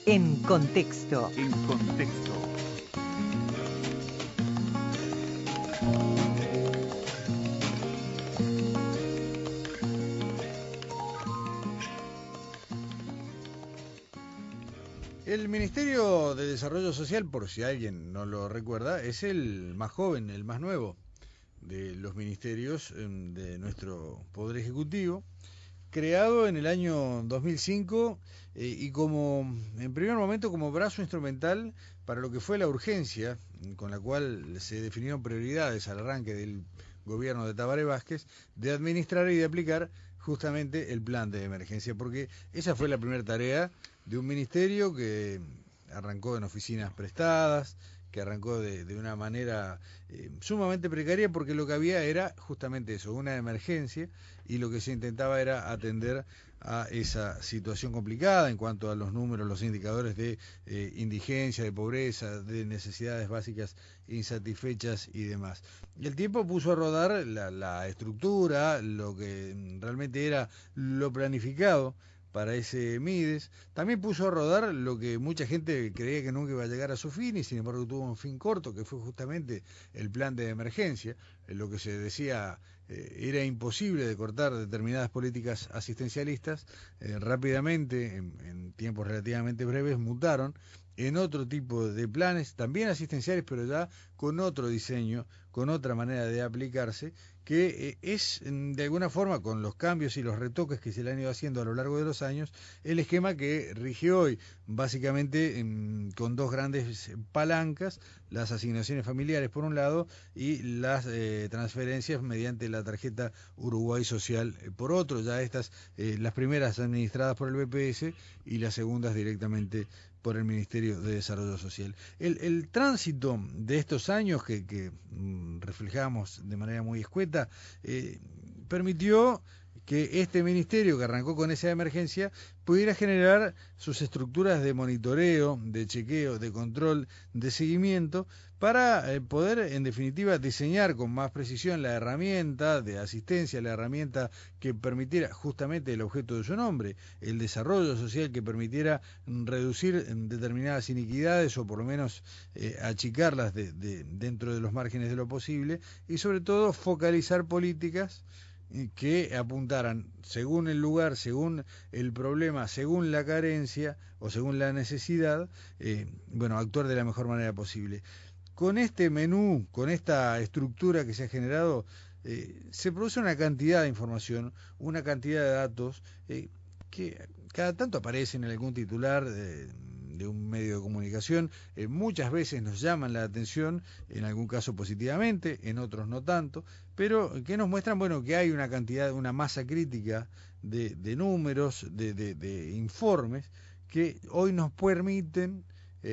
En contexto. En contexto. El Ministerio de Desarrollo Social, por si alguien no lo recuerda, es el más joven, el más nuevo de los ministerios de nuestro Poder Ejecutivo, creado en el año 2005 y como, en primer momento, como brazo instrumental para lo que fue la urgencia con la cual se definieron prioridades al arranque del gobierno de Tabaré Vázquez, de administrar y de aplicar justamente el plan de emergencia, porque esa fue la primera tarea de un ministerio que arrancó en oficinas prestadas, que arrancó de una manera sumamente precaria, porque lo que había era justamente eso, una emergencia, y lo que se intentaba era atender a esa situación complicada en cuanto a los números, los indicadores de indigencia, de pobreza, de necesidades básicas insatisfechas y demás. Y el tiempo puso a rodar la estructura, lo que realmente era lo planificado para ese Mides. También puso a rodar lo que mucha gente creía que nunca iba a llegar a su fin, y sin embargo tuvo un fin corto, que fue justamente el plan de emergencia. Lo que se decía era imposible de cortar determinadas políticas asistencialistas, rápidamente, en tiempos relativamente breves, mutaron en otro tipo de planes, también asistenciales, pero ya con otro diseño, con otra manera de aplicarse, que es de alguna forma, con los cambios y los retoques que se le han ido haciendo a lo largo de los años, el esquema que rige hoy, básicamente con dos grandes palancas: las asignaciones familiares por un lado y las transferencias mediante la tarjeta Uruguay Social por otro. Ya estas, las primeras administradas por el BPS y las segundas directamente por el Ministerio de Desarrollo Social. El tránsito de estos años que reflejamos de manera muy escueta permitió que este ministerio, que arrancó con esa emergencia, pudiera generar sus estructuras de monitoreo, de chequeo, de control, de seguimiento, para poder, en definitiva, diseñar con más precisión la herramienta de asistencia, la herramienta que permitiera justamente el objeto de su nombre, el desarrollo social, que permitiera reducir determinadas iniquidades, o por lo menos achicarlas dentro de los márgenes de lo posible, y sobre todo focalizar políticas que apuntaran, según el lugar, según el problema, según la carencia o según la necesidad, actuar de la mejor manera posible. Con este menú, con esta estructura que se ha generado, se produce una cantidad de información, una cantidad de datos que cada tanto aparecen en algún titular de un medio de comunicación. Muchas veces nos llaman la atención, en algún caso positivamente, en otros no tanto, pero que nos muestran, bueno, que hay una cantidad, una masa crítica de números, de informes, que hoy nos permiten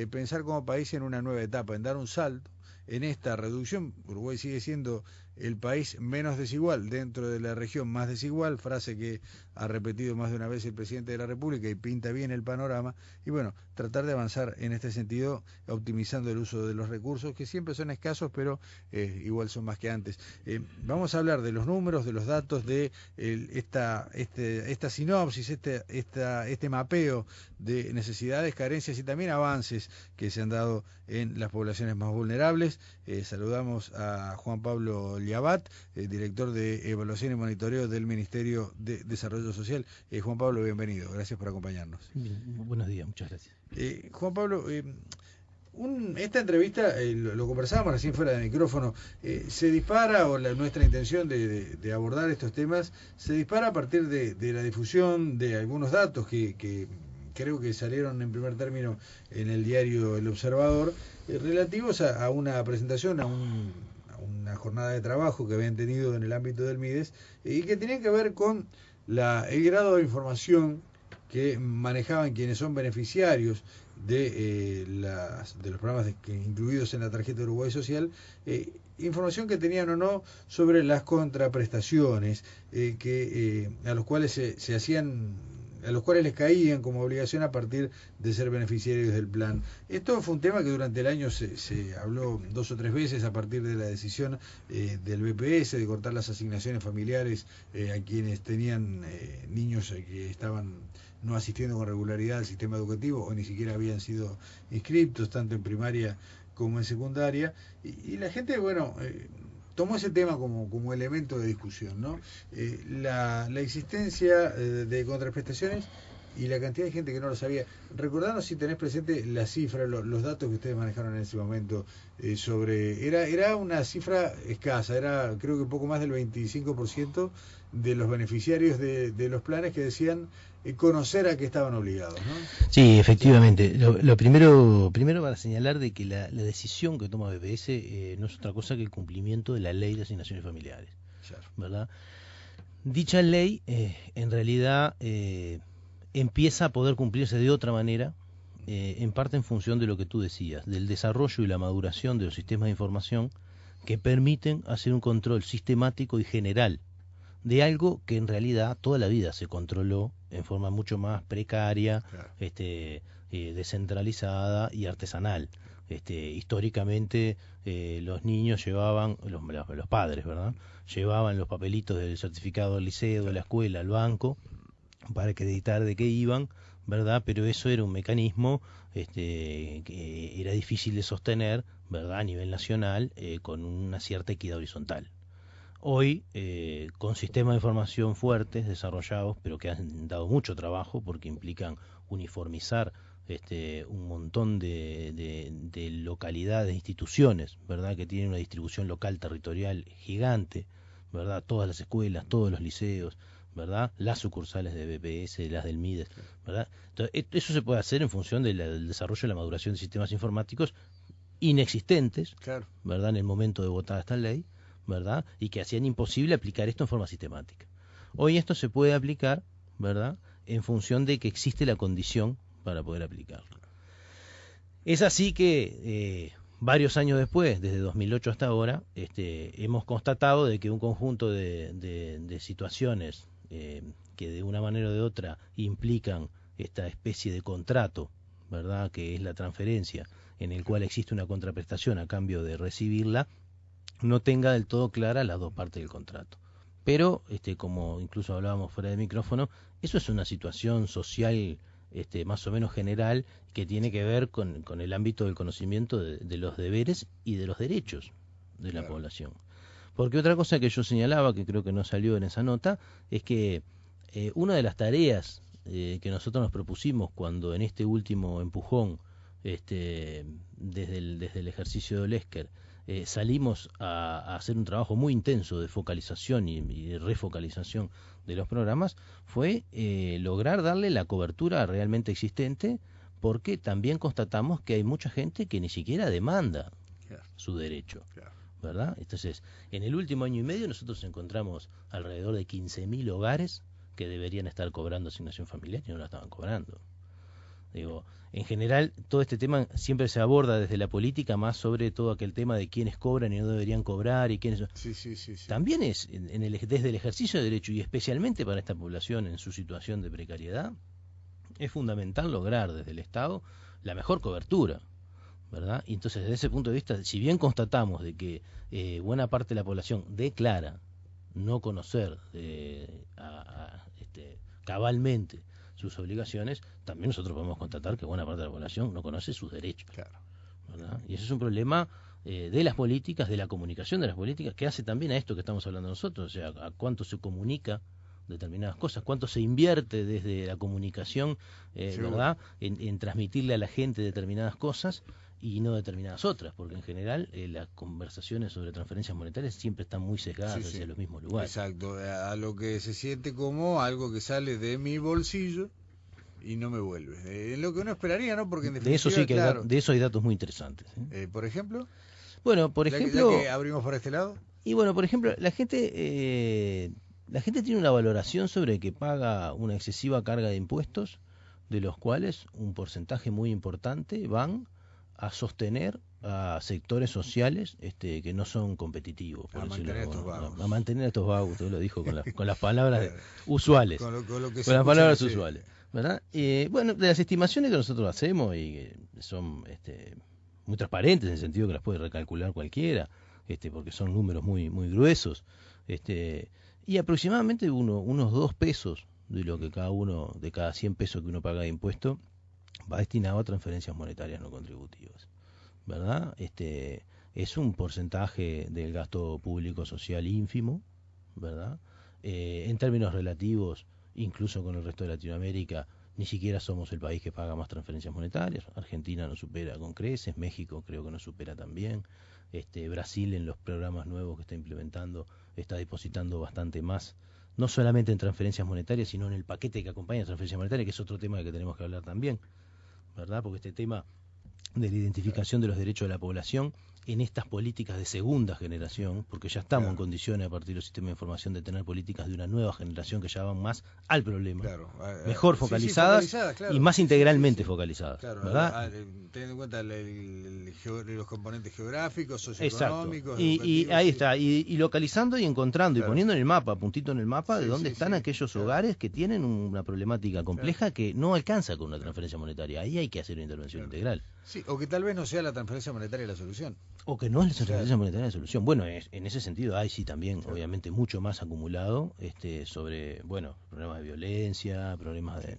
pensar como país en una nueva etapa, en dar un salto en esta reducción. Uruguay sigue siendo el país menos desigual dentro de la región más desigual, frase que ha repetido más de una vez el presidente de la República y pinta bien el panorama. Y bueno, tratar de avanzar en este sentido, optimizando el uso de los recursos, que siempre son escasos, pero igual son más que antes. Vamos a hablar de los números, de los datos, de esta sinopsis, este mapeo de necesidades, carencias y también avances que se han dado en las poblaciones más vulnerables. Saludamos a Juan Pablo Liabat, director de Evaluación y Monitoreo del Ministerio de Desarrollo Social. Juan Pablo, bienvenido, gracias por acompañarnos. Bien, buenos días, muchas gracias. Juan Pablo, esta entrevista, lo conversábamos recién fuera de micrófono, se dispara, o nuestra intención de abordar estos temas, se dispara a partir de la difusión de algunos datos que creo que salieron en primer término en el diario El Observador, relativos a una presentación, a una jornada de trabajo que habían tenido en el ámbito del Mides, y que tenían que ver con el grado de información que manejaban quienes son beneficiarios de los programas incluidos en la tarjeta Uruguay Social, información que tenían o no sobre las contraprestaciones a los cuales se hacían, a los cuales les caían como obligación a partir de ser beneficiarios del plan. Esto fue un tema que durante el año se habló 2 o 3 veces a partir de la decisión del BPS de cortar las asignaciones familiares a quienes tenían niños que estaban no asistiendo con regularidad al sistema educativo o ni siquiera habían sido inscriptos, tanto en primaria como en secundaria, y la gente, bueno, tomó ese tema como elemento de discusión, ¿no? La existencia de contraprestaciones y la cantidad de gente que no lo sabía. Recordanos si tenés presente la cifra, los datos que ustedes manejaron en ese momento sobre... Era una cifra escasa, era creo que poco más del 25% de los beneficiarios de los planes que decían conocer a qué estaban obligados, ¿no? Sí, efectivamente. Lo primero para señalar de que la decisión que toma BPS no es otra cosa que el cumplimiento de la ley de asignaciones familiares, Claro. ¿verdad? Dicha ley en realidad empieza a poder cumplirse de otra manera, en parte en función de lo que tú decías, del desarrollo y la maduración de los sistemas de información que permiten hacer un control sistemático y general de algo que en realidad toda la vida se controló en forma mucho más precaria, Claro. Descentralizada y artesanal. Históricamente los niños llevaban, los padres, ¿verdad? Llevaban los papelitos del certificado del liceo, de la escuela, al banco, para acreditar de qué iban, ¿verdad? Pero eso era un mecanismo que era difícil de sostener, ¿verdad? A nivel nacional, con una cierta equidad horizontal. Hoy, con sistemas de información fuertes, desarrollados, pero que han dado mucho trabajo porque implican uniformizar un montón de localidades, instituciones, ¿verdad? Que tienen una distribución local territorial gigante, ¿verdad? Todas las escuelas, todos los liceos, ¿verdad? Las sucursales de BPS, las del MIDES, ¿verdad? Entonces, eso se puede hacer en función del desarrollo y la maduración de sistemas informáticos inexistentes, Claro. ¿verdad? En el momento de votar esta ley, ¿verdad? Y que hacían imposible aplicar esto en forma sistemática. Hoy esto se puede aplicar, ¿verdad? En función de que existe la condición para poder aplicarlo. Es así que varios años después, desde 2008 hasta ahora, hemos constatado de que un conjunto de situaciones que de una manera o de otra implican esta especie de contrato, ¿verdad? Que es la transferencia, en el cual existe una contraprestación a cambio de recibirla, no tenga del todo clara las dos partes del contrato. Pero, como incluso hablábamos fuera de micrófono, eso es una situación social más o menos general que tiene que ver con el ámbito del conocimiento de los deberes y de los derechos de la población. Porque otra cosa que yo señalaba, que creo que no salió en esa nota, es que una de las tareas que nosotros nos propusimos cuando en este último empujón, desde el ejercicio de Olesker, salimos a hacer un trabajo muy intenso de focalización y refocalización de los programas, fue lograr darle la cobertura realmente existente, porque también constatamos que hay mucha gente que ni siquiera demanda su derecho, ¿verdad? Entonces, en el último año y medio nosotros encontramos alrededor de 15.000 hogares que deberían estar cobrando asignación familiar y no la estaban cobrando. Digo, en general, todo este tema siempre se aborda desde la política, más sobre todo aquel tema de quiénes cobran y no deberían cobrar y quiénes... Sí. También es desde el ejercicio de derecho, y especialmente para esta población en su situación de precariedad, es fundamental lograr desde el Estado la mejor cobertura, ¿verdad? Y entonces, desde ese punto de vista, si bien constatamos de que buena parte de la población declara no conocer cabalmente sus obligaciones, también nosotros podemos constatar que buena parte de la población no conoce sus derechos, ¿verdad? Y eso es un problema de las políticas, de la comunicación de las políticas, que hace también a esto que estamos hablando nosotros, o sea, a cuánto se comunica determinadas cosas, cuánto se invierte desde la comunicación, ¿verdad? En transmitirle a la gente determinadas cosas y no determinadas otras, porque en general las conversaciones sobre transferencias monetarias siempre están muy sesgadas hacia los mismos lugares. Exacto, a lo que se siente como algo que sale de mi bolsillo y no me vuelve. Lo que uno esperaría, ¿no? Porque en definitiva, de eso sí que de eso hay datos muy interesantes. ¿Por ejemplo? Bueno, por ejemplo, ya que abrimos por este lado. Y bueno, por ejemplo, la gente tiene una valoración sobre que paga una excesiva carga de impuestos, de los cuales un porcentaje muy importante van a sostener a sectores sociales que no son competitivos, por mantener estos vagos. A mantener a estos vagos, usted lo dijo con las palabras usuales, con las palabras usuales, ¿verdad? Bueno, de las estimaciones que nosotros hacemos, y que son muy transparentes en el sentido que las puede recalcular cualquiera, porque son números muy muy gruesos, y aproximadamente unos 2 pesos de lo que de cada 100 pesos que uno paga de impuesto, va destinado a transferencias monetarias no contributivas, ¿verdad? Es un porcentaje del gasto público social ínfimo, ¿verdad? En términos relativos, incluso con el resto de Latinoamérica, ni siquiera somos el país que paga más transferencias monetarias. Argentina nos supera con creces, México creo que nos supera también. Brasil, en los programas nuevos que está implementando, está depositando bastante más, no solamente en transferencias monetarias, sino en el paquete que acompaña a transferencias monetarias, que es otro tema que tenemos que hablar también, ¿verdad? Porque este tema de la identificación de los derechos de la población en estas políticas de segunda generación, porque ya estamos en condiciones a partir de los sistemas de información de tener políticas de una nueva generación que ya van más al problema, mejor focalizadas, claro, y más integralmente focalizadas, claro, ¿verdad? Teniendo en cuenta los componentes geográficos, socioeconómicos, y ahí está, y localizando y encontrando y poniendo en el mapa, puntito en el mapa, de dónde están aquellos hogares que tienen una problemática compleja que no alcanza con una transferencia monetaria. Ahí hay que hacer una intervención integral. Sí, o que tal vez no sea la transferencia monetaria la solución. O que no es la transferencia monetaria la solución. Bueno, en ese sentido hay también, obviamente, mucho más acumulado sobre, problemas de violencia, problemas de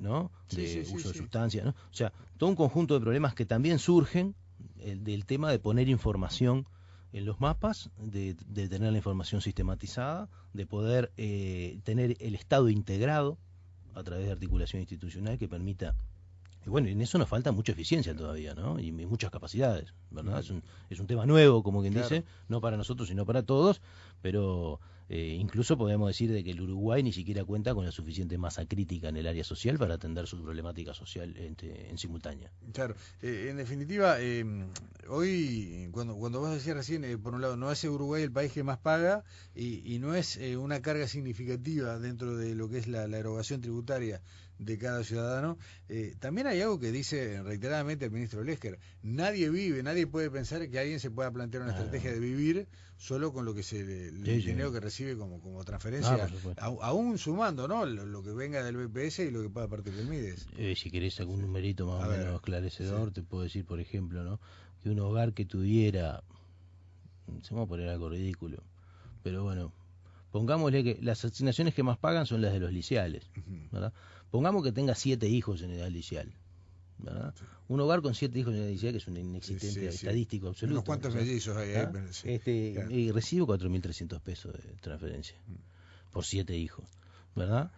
uso de sustancias, ¿no? O sea, todo un conjunto de problemas que también surgen del tema de poner información en los mapas, de tener la información sistematizada, de poder tener el Estado integrado a través de articulación institucional que permita. Y bueno, en eso nos falta mucha eficiencia todavía, ¿no? Y muchas capacidades, ¿verdad? Es un tema nuevo, como quien dice, no para nosotros, sino para todos, pero incluso podemos decir de que el Uruguay ni siquiera cuenta con la suficiente masa crítica en el área social para atender su problemática social en simultánea. Claro, en definitiva, hoy, cuando vos decías recién, por un lado, no es Uruguay el país que más paga y no es una carga significativa dentro de lo que es la erogación tributaria de cada ciudadano. También hay algo que dice reiteradamente el ministro Lesker: nadie puede pensar que alguien se pueda plantear una estrategia de vivir solo con lo que el dinero que recibe como transferencia, aún sumando, ¿no?, lo que venga del BPS y lo que pueda partir del MIDES. Si querés algún numerito más o menos esclarecedor, te puedo decir, por ejemplo, ¿no?, que un hogar que tuviera, se me va a poner algo ridículo, pero bueno, pongámosle que las asignaciones que más pagan son las de los liceales, ¿verdad? Pongamos que tenga 7 hijos en edad licial, ¿verdad? Sí. Un hogar con 7 hijos en edad licial, que es un inexistente estadístico absoluto. Unos cuantos mellizos hay, y recibe 4.300 pesos de transferencia por 7 hijos, ¿verdad?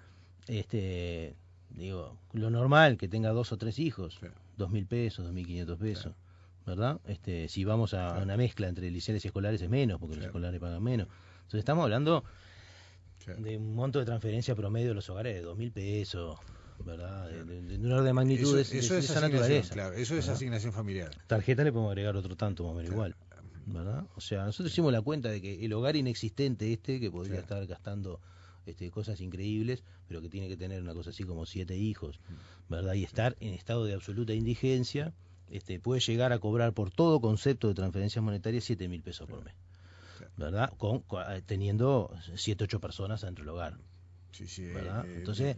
Digo, lo normal, que tenga 2 o 3 hijos, 2.000 pesos, 2.500 pesos, ¿verdad? Si vamos a una mezcla entre liceales y escolares es menos, porque los escolares pagan menos. Entonces estamos hablando de un monto de transferencia promedio de los hogares de 2.000 pesos, ¿verdad? De un orden de magnitud de esa naturaleza. Claro, eso es asignación familiar. Tarjeta le podemos agregar otro tanto, más o menos igual, ¿verdad? O sea, nosotros hicimos la cuenta de que el hogar inexistente que podría estar gastando cosas increíbles, pero que tiene que tener una cosa así como 7 hijos, ¿verdad? Y estar en estado de absoluta indigencia, puede llegar a cobrar por todo concepto de transferencias monetarias 7.000 pesos por mes, ¿verdad? Teniendo 7, 8 personas dentro del hogar. ¿Verdad? Entonces,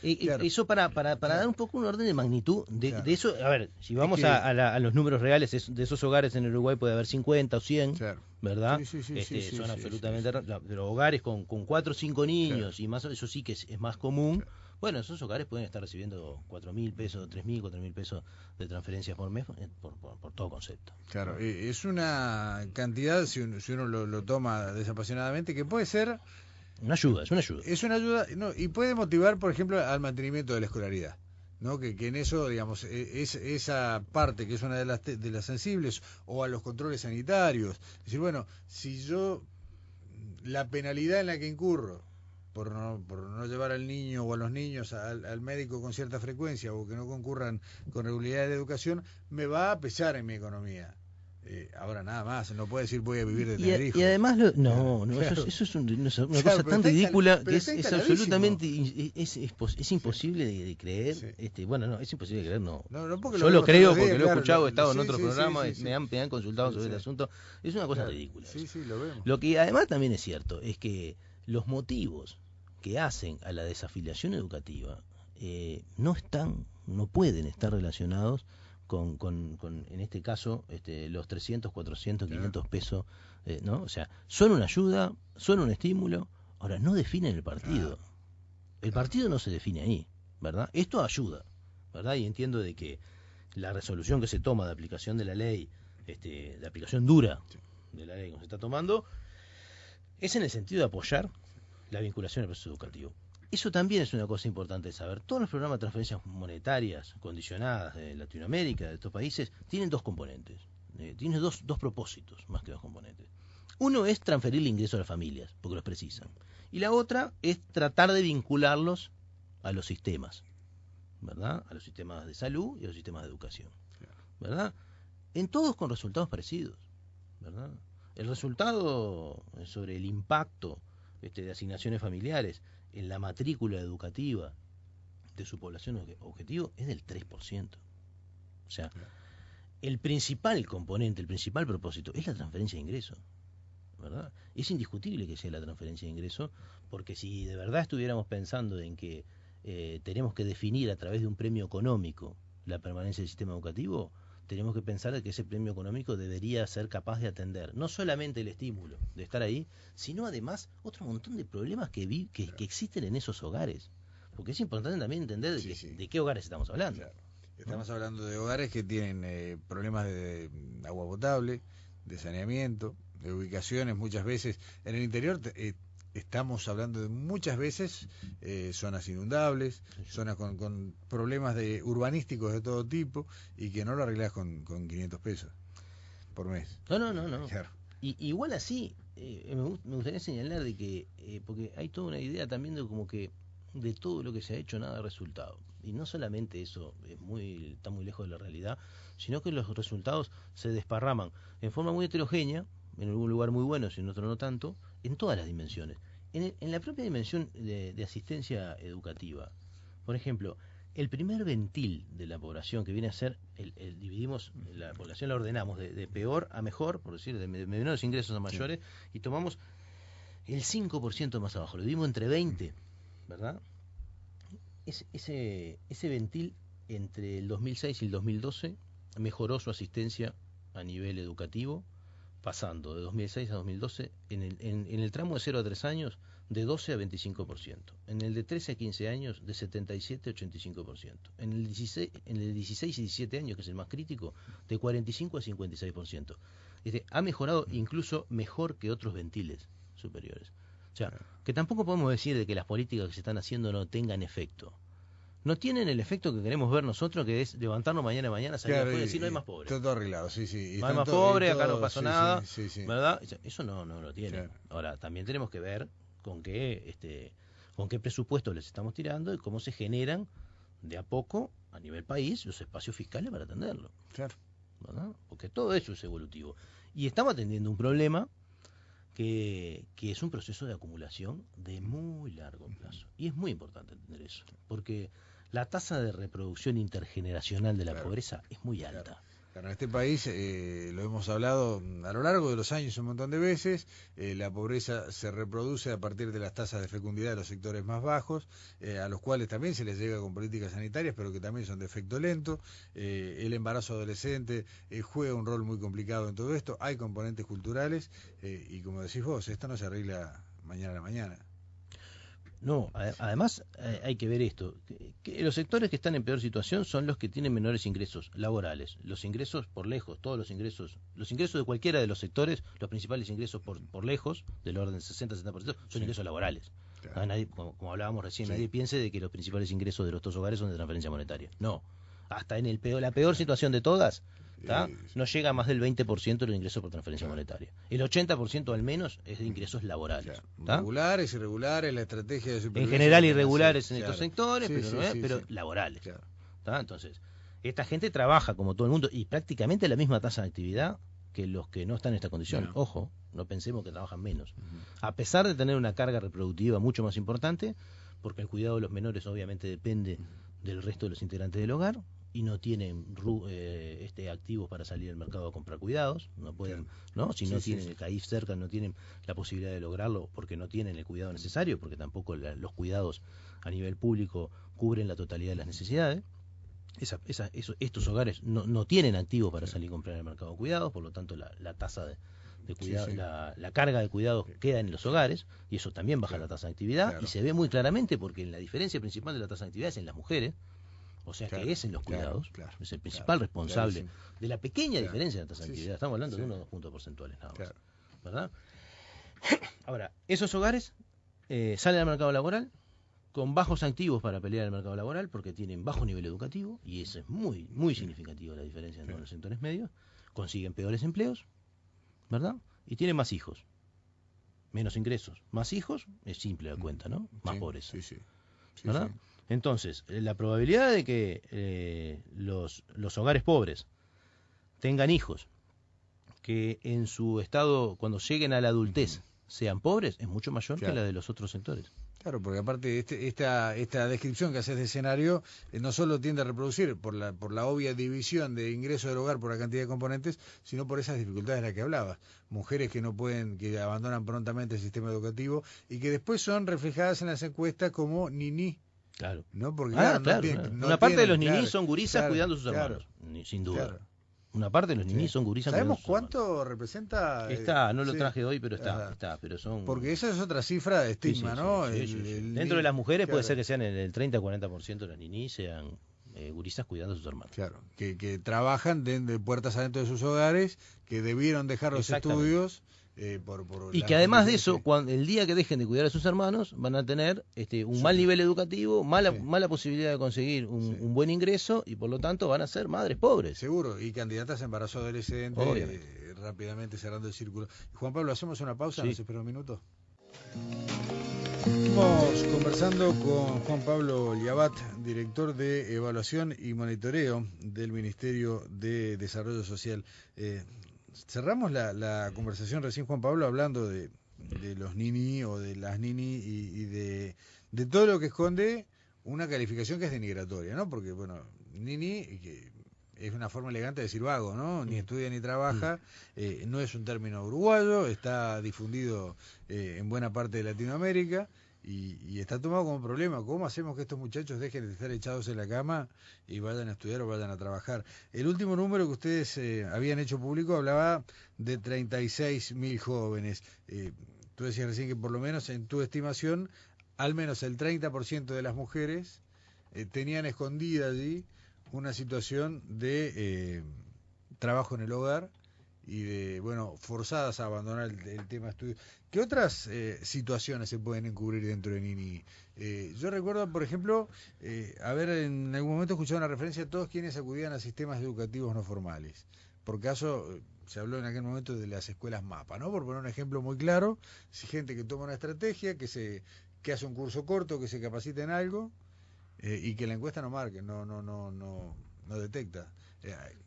eso para dar un poco un orden de magnitud de eso. A ver, si vamos a los números reales, de esos hogares en el Uruguay puede haber 50 o 100, ¿verdad? Son absolutamente pero hogares con 4 o 5 niños y más, eso sí que es más común. Bueno, esos hogares pueden estar recibiendo 4.000 pesos, 3.000, 4.000 pesos de transferencias por mes por todo concepto. Claro, es una cantidad, si uno lo toma desapasionadamente, que puede ser... Es una ayuda. Es una ayuda, y puede motivar, por ejemplo, al mantenimiento de la escolaridad, ¿no? Que en eso, digamos, esa parte que es una de las sensibles, o a los controles sanitarios. Es decir, bueno, si la penalidad en la que incurro por no llevar al niño o a los niños al médico con cierta frecuencia, o que no concurran con regularidad de educación, me va a pesar en mi economía. Ahora nada más, no puede decir voy a vivir de tener hijos. Y además, eso es una cosa tan ridícula que es absolutamente es imposible de creer. Sí. Es imposible de creer, no. Yo lo creo porque lo he escuchado, he estado en otros programas, me han consultado sobre el asunto. Es una cosa ridícula. Sí, lo vemos. Lo que además también es cierto es que los motivos que hacen a la desafiliación educativa no pueden estar relacionados con en este caso los 300, 400, 500 pesos, ¿no? O sea, son una ayuda, son un estímulo, ahora no definen el partido. El partido no se define ahí, ¿verdad? Esto ayuda, ¿verdad? Y entiendo de que la resolución que se toma de aplicación de la ley, de aplicación dura de la ley que se está tomando, es en el sentido de apoyar la vinculación al proceso educativo. Eso también es una cosa importante de saber. Todos los programas de transferencias monetarias condicionadas de Latinoamérica, de estos países, tienen dos componentes. Tienen dos propósitos, más que dos componentes. Uno es transferir el ingreso a las familias, porque los precisan. Y la otra es tratar de vincularlos a los sistemas, ¿verdad? A los sistemas de salud y a los sistemas de educación, ¿verdad? En todos con resultados parecidos, ¿verdad? El resultado sobre el impacto de asignaciones familiares en la matrícula educativa de su población objetivo es del 3%. O sea, el principal componente, el principal propósito es la transferencia de ingresos, ¿verdad? Es indiscutible que sea la transferencia de ingresos, porque si de verdad estuviéramos pensando en que tenemos que definir a través de un premio económico la permanencia del sistema educativo, tenemos que pensar de que ese premio económico debería ser capaz de atender no solamente el estímulo de estar ahí, sino además otro montón de problemas que existen en esos hogares. Porque es importante también entender de qué hogares estamos hablando. Claro. Estamos hablando de hogares que tienen problemas de agua potable, de saneamiento, de ubicaciones, muchas veces en el interior. Estamos hablando de muchas veces zonas inundables, zonas con problemas urbanísticos de todo tipo, y que no lo arreglás con 500 pesos por mes. No. Claro. Igual así, me gustaría señalar de que, porque hay toda una idea también de como que de todo lo que se ha hecho nada de resultado. Y no solamente eso está muy lejos de la realidad, sino que los resultados se desparraman en forma muy heterogénea, en algún lugar muy bueno, en otro no tanto, en todas las dimensiones. En la propia dimensión de asistencia educativa, por ejemplo, el primer ventil de la población que viene a ser, dividimos la población, la ordenamos de peor a mejor, por decir, de menores ingresos a mayores, y tomamos el 5% más abajo, lo dividimos entre 20, ¿verdad? Ese ventil entre el 2006 y el 2012 mejoró su asistencia a nivel educativo, pasando de 2006 a 2012 en el tramo de 0 a 3 años de 12 a 25%, en el de 13 a 15 años de 77 a 85%, en el 16 y 17 años, que es el más crítico, de 45 a 56%. Ha mejorado incluso mejor que otros ventiles superiores. O sea, que tampoco podemos decir de que las políticas que se están haciendo no tengan efecto. No tienen el efecto que queremos ver nosotros, que es levantarnos mañana, salir afuera y decir no hay más pobres. Todo arreglado, sí. No hay más pobres, acá no pasó nada, sí. ¿verdad? Eso no lo tiene. Claro. Ahora, también tenemos que ver con qué presupuesto les estamos tirando y cómo se generan de a poco, a nivel país, los espacios fiscales para atenderlo. Claro. ¿Verdad? Porque todo eso es evolutivo. Y estamos atendiendo un problema que es un proceso de acumulación de muy largo plazo. Y es muy importante entender eso, porque la tasa de reproducción intergeneracional de la pobreza es muy alta. Claro, en este país, lo hemos hablado a lo largo de los años un montón de veces, la pobreza se reproduce a partir de las tasas de fecundidad de los sectores más bajos, a los cuales también se les llega con políticas sanitarias, pero que también son de efecto lento. El embarazo adolescente juega un rol muy complicado en todo esto. Hay componentes culturales y, como decís vos, esto no se arregla mañana a la mañana. No, además hay que ver esto, que los sectores que están en peor situación son los que tienen menores ingresos laborales. Los ingresos por lejos, todos los ingresos de cualquiera de los sectores, los principales ingresos por lejos, del orden del 60-70%, son ingresos laborales. Claro. Nadie, como hablábamos recién, nadie piense de que los principales ingresos de los dos hogares son de transferencia monetaria. No, hasta en la peor situación de todas, no llega a más del 20% de los ingresos por transferencia monetaria. El 80% al menos es de ingresos laborales. Regulares, irregulares, la estrategia de supervivencia. En general irregulares en estos sectores, pero laborales. Entonces, esta gente trabaja como todo el mundo y prácticamente la misma tasa de actividad que los que no están en esta condición. Ojo, no pensemos que trabajan menos. A pesar de tener una carga reproductiva mucho más importante, porque el cuidado de los menores obviamente depende del resto de los integrantes del hogar, y no tienen activos para salir al mercado a comprar cuidados, no pueden, ¿no? Si no tienen el CAIF cerca, no tienen la posibilidad de lograrlo porque no tienen el cuidado necesario, porque tampoco los cuidados a nivel público cubren la totalidad de las necesidades. Estos hogares no tienen activos para salir a comprar en el mercado de cuidados, por lo tanto la tasa de cuidado, Sí. la carga de cuidado queda en los hogares, y eso también baja la tasa de actividad, Claro. y se ve muy claramente porque la diferencia principal de la tasa de actividad es en las mujeres, o sea Claro, que es en los claro, cuidados, claro, es el principal claro, responsable clarísimo. de la pequeña Claro. diferencia de la tasa de Sí, actividad. Estamos hablando de sí. 1 o 2 puntos porcentuales nada más, Claro. ¿verdad? Ahora, esos hogares salen al mercado laboral con bajos activos para pelear el mercado laboral porque tienen bajo nivel educativo, y eso es muy, muy significativo la diferencia entre los sectores medios, consiguen peores empleos, ¿verdad? Y tienen más hijos, menos ingresos, más hijos, es simple la cuenta, ¿no? Más Sí, pobreza, sí, sí. Sí, ¿verdad? sí. Entonces, la probabilidad de que los hogares pobres tengan hijos que en su estado, cuando lleguen a la adultez, sean pobres, es mucho mayor que Claro. la de los otros sectores. Claro, porque aparte esta descripción que haces de escenario no solo tiende a reproducir por la obvia división de ingreso del hogar por la cantidad de componentes, sino por esas dificultades de las que hablabas. Mujeres que no pueden, que abandonan prontamente el sistema educativo y que después son reflejadas en las encuestas como niní. Claro. ¿No? Porque claro, no Claro. tienen, no Una parte de tienen, los ninis claro, son gurisas claro, cuidando a sus claro, hermanos, sin duda. claro. Una parte de los ninis Sí. son gurisas cuidando a ¿Sabemos sus hermanos. cuánto representa? No lo Sí. traje hoy, pero Ajá. está, pero son... Porque esa es otra cifra de Sí, estigma, ¿no? sí. Dentro de las mujeres puede claro. ser que sean el 30-40% de las ninis sean gurisas cuidando a sus hermanos. Claro, que trabajan de puertas adentro de sus hogares, que debieron dejar los Exactamente. estudios por Y las que además de condiciones eso, el día que dejen de cuidar a sus hermanos, van a tener un Sí. mal nivel educativo, mala Sí. posibilidad de conseguir Sí. un buen ingreso, y por lo tanto van a ser madres pobres. Seguro, y candidatas a embarazo adolescente, Obviamente. rápidamente cerrando el círculo. Juan Pablo, ¿hacemos una pausa? Sí. ¿Nos espera un minuto? Estamos conversando con Juan Pablo Liabat, director de Evaluación y Monitoreo del Ministerio de Desarrollo Social. Cerramos la conversación recién, Juan Pablo, hablando de los nini o de las nini y de todo lo que esconde una calificación que es denigratoria, ¿no? Porque, bueno, nini que es una forma elegante de decir vago, ¿no? Ni estudia ni trabaja, no es un término uruguayo, está difundido en buena parte de Latinoamérica. Y está tomado como problema. ¿Cómo hacemos que estos muchachos dejen de estar echados en la cama y vayan a estudiar o vayan a trabajar? El último número que ustedes habían hecho público hablaba de 36.000 jóvenes. Tú decías recién que por lo menos en tu estimación, al menos el 30% de las mujeres tenían escondida allí una situación de trabajo en el hogar y de, bueno, forzadas a abandonar el tema estudio. ¿Qué otras situaciones se pueden encubrir dentro de Nini? Yo recuerdo, por ejemplo, haber en algún momento escuchado una referencia a todos quienes acudían a sistemas educativos no formales. Por caso, se habló en aquel momento de las escuelas MAPA, ¿no? Por poner un ejemplo muy claro, si gente que toma una estrategia, que hace un curso corto, que se capacita en algo, y que la encuesta no marque, no detecta.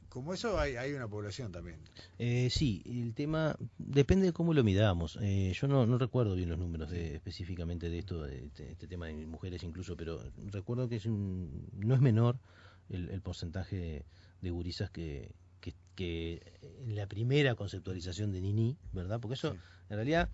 Como eso hay una población también. Sí, el tema depende de cómo lo midamos. Yo no recuerdo bien los números específicamente de esto, de este tema de mujeres incluso, pero recuerdo que no es menor el porcentaje de gurisas que en la primera conceptualización de Nini, ¿verdad? Porque eso, Sí. en realidad,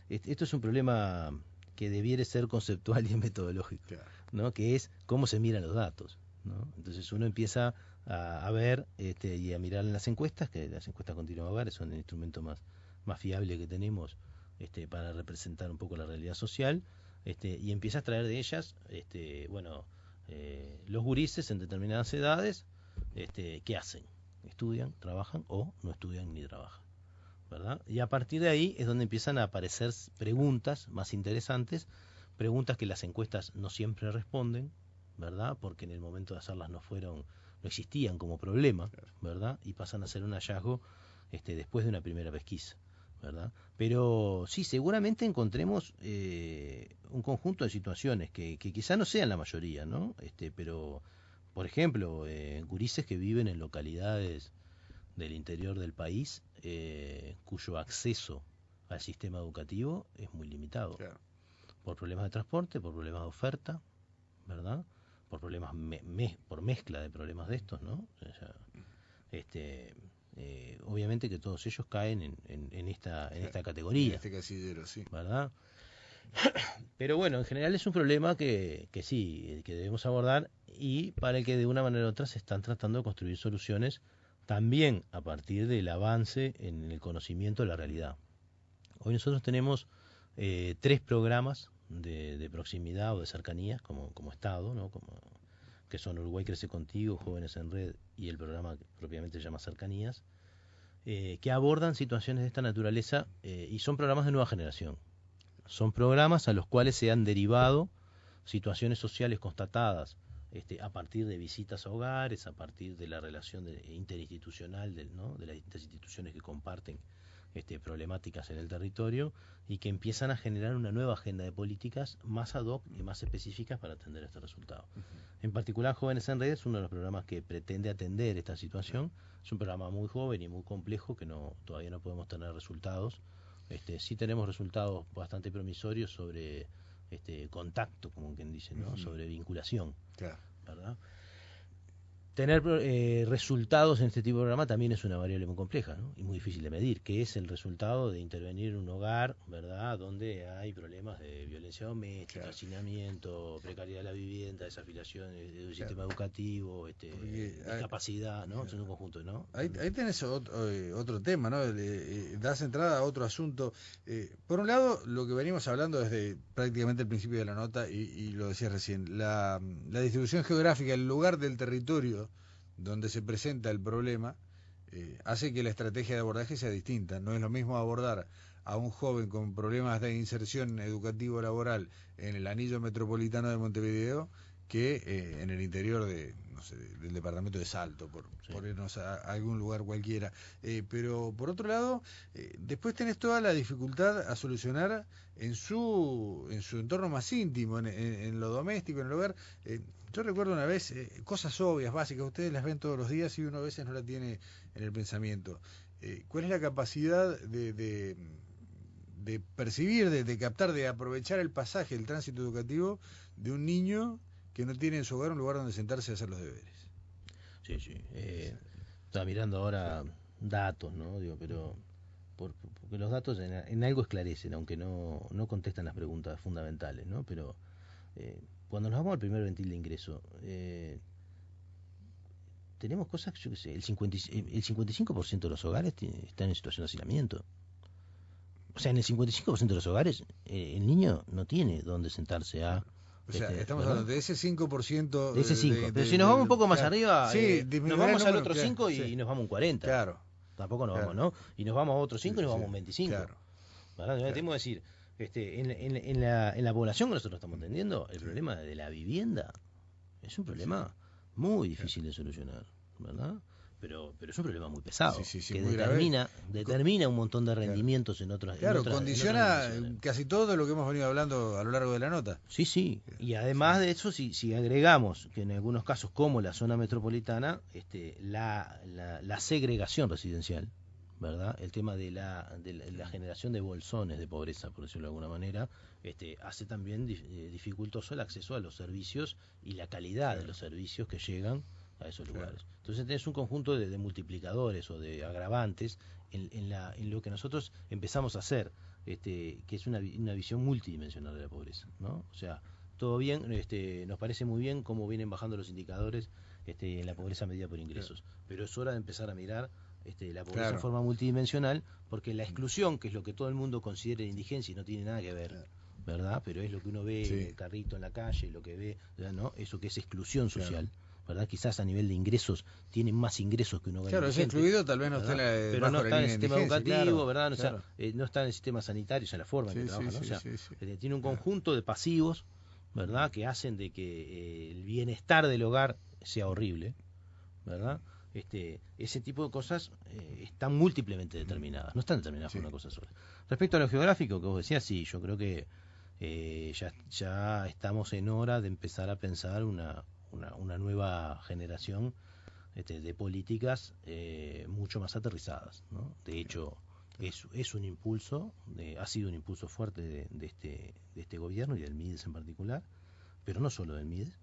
esto es un problema que debiera ser conceptual y metodológico, Claro. ¿no? Que es cómo se miran los datos, ¿no? Entonces uno empieza a ver y a mirar en las encuestas, que las encuestas continuas hogares son el instrumento más fiable que tenemos para representar un poco la realidad social, y empieza a traer de ellas los gurises en determinadas edades, ¿qué hacen? ¿Estudian, trabajan o no estudian ni trabajan? ¿Verdad? Y a partir de ahí es donde empiezan a aparecer preguntas más interesantes, preguntas que las encuestas no siempre responden, ¿verdad? Porque en el momento de hacerlas no existían como problema, ¿verdad? Y pasan a ser un hallazgo después de una primera pesquisa, ¿verdad? Pero sí, seguramente encontremos un conjunto de situaciones que quizá no sean la mayoría, ¿no? Pero, por ejemplo, gurises que viven en localidades del interior del país, cuyo acceso al sistema educativo es muy limitado. Claro. Por problemas de transporte, por problemas de oferta, ¿verdad? Por problemas por mezcla de problemas de estos, ¿no? O sea, obviamente que todos ellos caen en esta categoría. En este casillero, sí. ¿Verdad? Pero bueno, en general es un problema que sí, que debemos abordar, y para el que de una manera u otra se están tratando de construir soluciones también a partir del avance en el conocimiento de la realidad. Hoy nosotros tenemos 3 programas de proximidad o de cercanías como Estado, ¿no? Que son Uruguay Crece Contigo, Jóvenes en Red y el programa que propiamente se llama Cercanías, que abordan situaciones de esta naturaleza y son programas de nueva generación. Son programas a los cuales se han derivado situaciones sociales constatadas a partir de visitas a hogares, a partir de la relación interinstitucional ¿no? de las distintas instituciones que comparten problemáticas en el territorio y que empiezan a generar una nueva agenda de políticas más ad hoc y más específicas para atender este resultado. En particular, Jóvenes en Red es uno de los programas que pretende atender esta situación. Es un programa muy joven y muy complejo que todavía no podemos tener resultados. Sí tenemos resultados bastante promisorios sobre contacto, como quien dice, ¿no? Sobre vinculación, claro. ¿verdad? Tener resultados en este tipo de programa también es una variable muy compleja, ¿no? Y muy difícil de medir, que es el resultado de intervenir en un hogar, ¿verdad?, donde hay problemas de violencia doméstica, claro, hacinamiento, precariedad de la vivienda, desafiliación del sistema educativo, discapacidad, ¿no? Es un conjunto, ¿no? Ahí tenés otro tema, ¿no? Das entrada a otro asunto. Por un lado, lo que venimos hablando desde prácticamente el principio de la nota, y lo decías recién, la distribución geográfica, el lugar del territorio donde se presenta el problema, hace que la estrategia de abordaje sea distinta. No es lo mismo abordar a un joven con problemas de inserción educativo-laboral en el anillo metropolitano de Montevideo que en el interior del departamento de Salto, por irnos a algún lugar cualquiera. Pero por otro lado, después tenés toda la dificultad a solucionar en su entorno más íntimo, en lo doméstico, en el hogar. Yo recuerdo una vez, cosas obvias, básicas, ustedes las ven todos los días y uno a veces no la tiene en el pensamiento. ¿Cuál es la capacidad de percibir, de captar, de aprovechar el pasaje, el tránsito educativo de un niño que no tiene en su hogar un lugar donde sentarse a hacer los deberes? Sí. Estaba mirando ahora datos, ¿no? Pero porque los datos en algo esclarecen, aunque no contestan las preguntas fundamentales, ¿no? Pero cuando nos vamos al primer ventil de ingreso, tenemos cosas, yo qué sé, el 55% de los hogares están en situación de hacinamiento. O sea, en el 55% de los hogares, el niño no tiene dónde sentarse a... O sea, estamos hablando de ese 5%. De ese 5. Pero si nos vamos un poco más arriba, sí, nos vamos al otro 5 y nos vamos a un 40. Claro. Tampoco nos vamos, ¿no? Y nos vamos a otro 5 y nos vamos a un 25. Claro. ¿Verdad? Tenemos que decir, en la población que nosotros estamos atendiendo, el problema de la vivienda es un problema muy difícil de solucionar, ¿verdad? Pero es un problema muy pesado, que muy determina un montón de rendimientos en otras. Claro, condiciona casi todo lo que hemos venido hablando a lo largo de la nota. Sí. Y además de eso, si agregamos que en algunos casos, como la zona metropolitana, la segregación residencial, ¿verdad? El tema de la generación de bolsones de pobreza, por decirlo de alguna manera, hace también dificultoso el acceso a los servicios y la calidad de los servicios que llegan a esos lugares. Entonces tenés un conjunto de multiplicadores o de agravantes en lo que nosotros empezamos a hacer, que es una visión multidimensional de la pobreza, ¿no? O sea, todo bien, nos parece muy bien cómo vienen bajando los indicadores en la pobreza medida por ingresos, pero es hora de empezar a mirar la pobreza en forma multidimensional, porque la exclusión, que es lo que todo el mundo considera indigencia y no tiene nada que ver, ¿verdad? Pero es lo que uno ve en el carrito en la calle, lo que ve, ¿no? Eso que es exclusión social, ¿verdad? Quizás a nivel de ingresos tienen más ingresos que un hogar indigente. Claro, es excluido, tal vez no está pero no está en el sistema educativo, ¿verdad? O sea, no está en el sistema sanitario, o sea, la forma en que trabaja, ¿no? O sea, tiene un conjunto de pasivos, ¿verdad? Que hacen de que el bienestar del hogar sea horrible, ¿verdad? Ese tipo de cosas están múltiplemente determinadas, no están determinadas por una cosa sola. Respecto a lo geográfico que vos decías, sí, yo creo que ya estamos en hora de empezar a pensar una nueva generación de políticas mucho más aterrizadas, ¿no? De hecho, es un impulso, ha sido un impulso fuerte de este gobierno y del MIDES en particular, pero no solo del MIDES,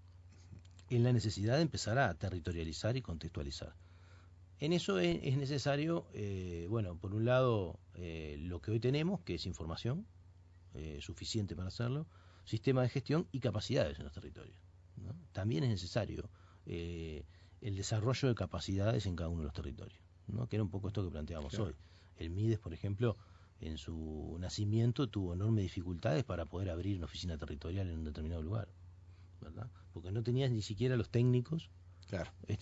en la necesidad de empezar a territorializar y contextualizar. En eso es necesario, por un lado, lo que hoy tenemos, que es información suficiente para hacerlo, sistema de gestión y capacidades en los territorios, ¿no? También es necesario el desarrollo de capacidades en cada uno de los territorios, ¿no? Que era un poco esto que planteábamos hoy. El MIDES, por ejemplo, en su nacimiento tuvo enormes dificultades para poder abrir una oficina territorial en un determinado lugar, ¿verdad? Porque no tenías ni siquiera los técnicos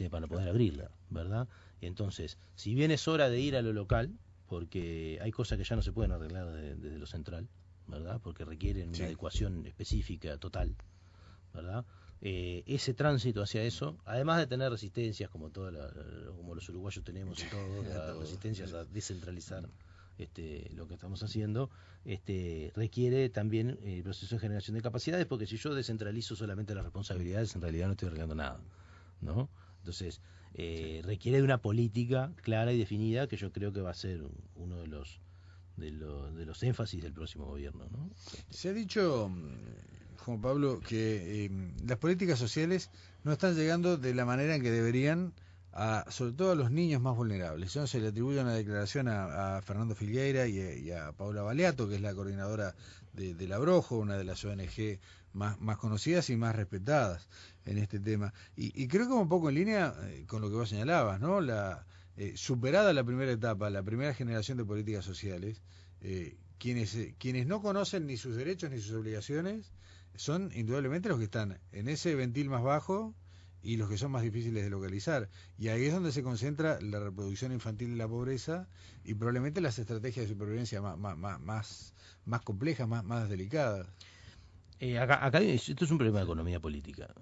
para poder abrirla, ¿verdad? Entonces, si bien es hora de ir a lo local, porque hay cosas que ya no se pueden arreglar desde lo central, ¿verdad? Porque requieren una adecuación específica, total, ¿verdad? Ese tránsito hacia eso, además de tener resistencias como como los uruguayos tenemos y todo, resistencias a descentralizar lo que estamos haciendo, requiere también el proceso de generación de capacidades, porque si yo descentralizo solamente las responsabilidades, en realidad no estoy arreglando nada, ¿no? Entonces, requiere de una política clara y definida, que yo creo que va a ser uno de los énfasis del próximo gobierno, ¿no? Se ha dicho, Juan Pablo, que las políticas sociales no están llegando de la manera en que deberían, sobre todo a los niños más vulnerables, ¿no? Se le atribuye una declaración a Fernando Filgueira y a Paula Baleato, que es la coordinadora de la Brojo, una de las ONG más conocidas y más respetadas en este tema. Y creo que un poco en línea con lo que vos señalabas, ¿no? Superada la primera etapa, la primera generación de políticas sociales, quienes no conocen ni sus derechos ni sus obligaciones son indudablemente los que están en ese ventil más bajo y los que son más difíciles de localizar. Y ahí es donde se concentra la reproducción infantil y la pobreza y probablemente las estrategias de supervivencia más complejas, más delicadas. Acá esto es un problema de economía política.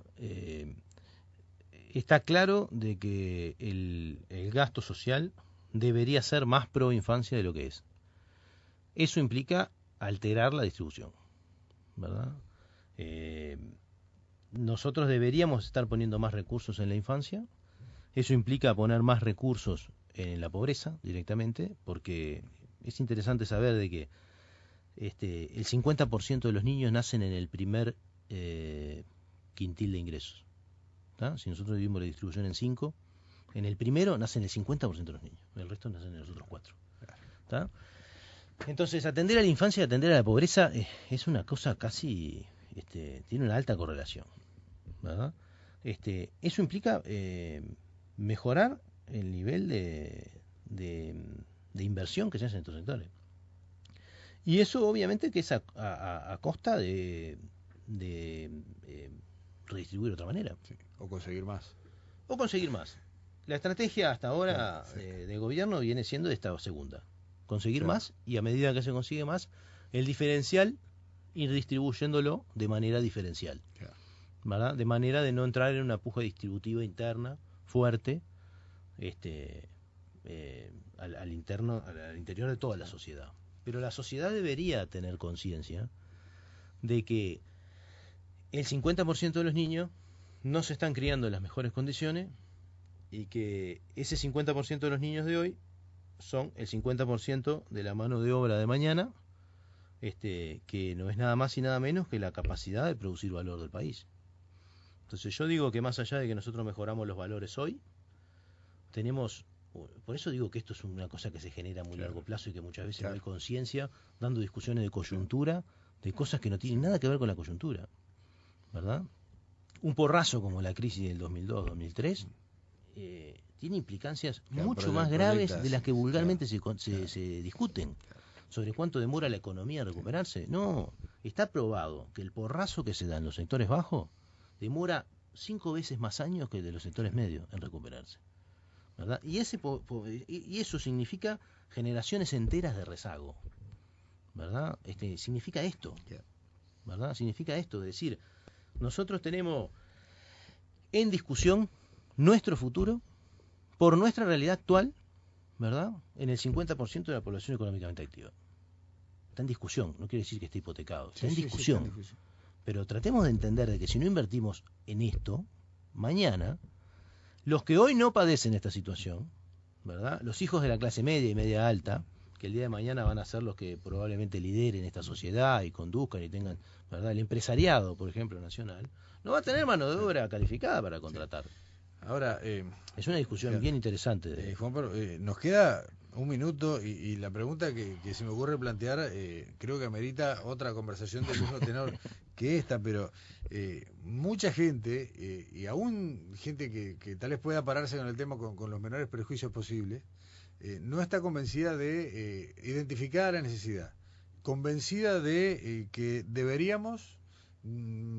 Está claro de que el gasto social debería ser más pro infancia de lo que es. Eso implica alterar la distribución, ¿verdad? Nosotros deberíamos estar poniendo más recursos en la infancia. Eso implica poner más recursos en la pobreza directamente, porque es interesante saber de que el 50% de los niños nacen en el primer quintil de ingresos, ¿tá? Si nosotros dividimos la distribución en 5, en el primero nacen el 50% de los niños, el resto nacen en los otros 4, ¿tá? Entonces, atender a la infancia y atender a la pobreza es una cosa casi, tiene una alta correlación, ¿verdad? Eso implica mejorar el nivel de inversión que se hace en estos sectores. Y eso obviamente que es a costa de redistribuir de otra manera. Sí, o conseguir más. O conseguir más. La estrategia hasta ahora de gobierno viene siendo esta segunda. Conseguir más, y a medida que se consigue más, el diferencial ir distribuyéndolo de manera diferencial. ¿Verdad? De manera de no entrar en una puja distributiva interna fuerte al interior de toda la sociedad. Pero la sociedad debería tener conciencia de que el 50% de los niños no se están criando en las mejores condiciones y que ese 50% de los niños de hoy son el 50% de la mano de obra de mañana, que no es nada más y nada menos que la capacidad de producir valor del país. Entonces yo digo que más allá de que nosotros mejoramos los valores hoy, tenemos... Por eso digo que esto es una cosa que se genera a muy largo plazo y que muchas veces no hay conciencia, dando discusiones de coyuntura, de cosas que no tienen nada que ver con la coyuntura, ¿verdad? Un porrazo como la crisis del 2002-2003 tiene implicancias mucho más graves de las que vulgarmente se discuten sobre cuánto demora la economía en recuperarse. No, está probado que el porrazo que se da en los sectores bajos demora 5 veces más años que el de los sectores medios en recuperarse, ¿verdad? Y eso significa generaciones enteras de rezago, ¿verdad? Significa esto, ¿verdad? Significa esto, es decir, nosotros tenemos en discusión nuestro futuro por nuestra realidad actual, ¿verdad? En el 50% de la población económicamente activa. Está en discusión, no quiere decir que esté hipotecado, está en discusión. Está en discusión. Pero tratemos de entender de que si no invertimos en esto, mañana, los que hoy no padecen esta situación, ¿verdad? Los hijos de la clase media y media alta, que el día de mañana van a ser los que probablemente lideren esta sociedad y conduzcan y tengan, ¿verdad? El empresariado, por ejemplo, nacional, no va a tener mano de obra calificada para contratar. Ahora, es una discusión bien interesante. Juan Pablo, nos queda Un minuto, y la pregunta que se me ocurre plantear, creo que amerita otra conversación del mismo tenor que esta, pero mucha gente, y aún gente que tal vez pueda pararse con el tema con los menores prejuicios posibles, no está convencida de identificar la necesidad, convencida de que deberíamos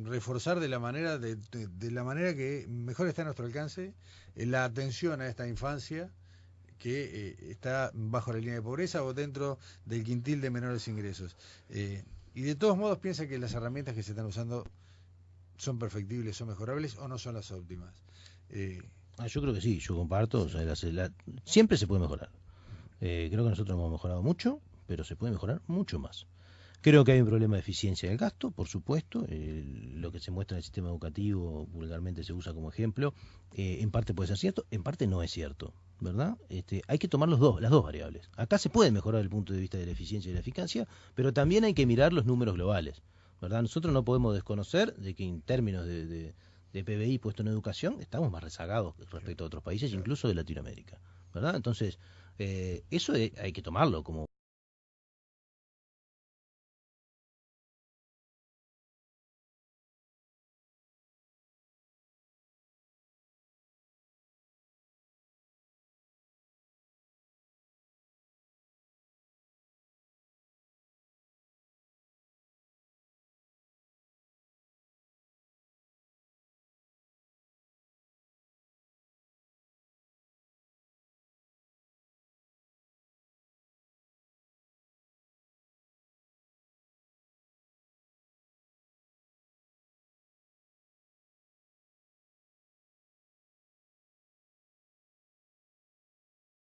reforzar de la manera de la manera que mejor está a nuestro alcance la atención a esta infancia que está bajo la línea de pobreza o dentro del quintil de menores ingresos. Y de todos modos piensa que las herramientas que se están usando son perfectibles, son mejorables o no son las óptimas. Yo creo que sí, yo comparto, o sea, siempre se puede mejorar. Creo que nosotros hemos mejorado mucho, pero se puede mejorar mucho más. Creo que hay un problema de eficiencia del gasto, por supuesto. Lo que se muestra en el sistema educativo vulgarmente se usa como ejemplo. En parte puede ser cierto, en parte no es cierto, ¿verdad? Hay que tomar las dos variables. Acá se puede mejorar desde el punto de vista de la eficiencia y de la eficacia, pero también hay que mirar los números globales, ¿verdad? Nosotros no podemos desconocer de que en términos de PBI puesto en educación estamos más rezagados respecto a otros países, incluso de Latinoamérica, ¿verdad? Entonces, eso hay que tomarlo como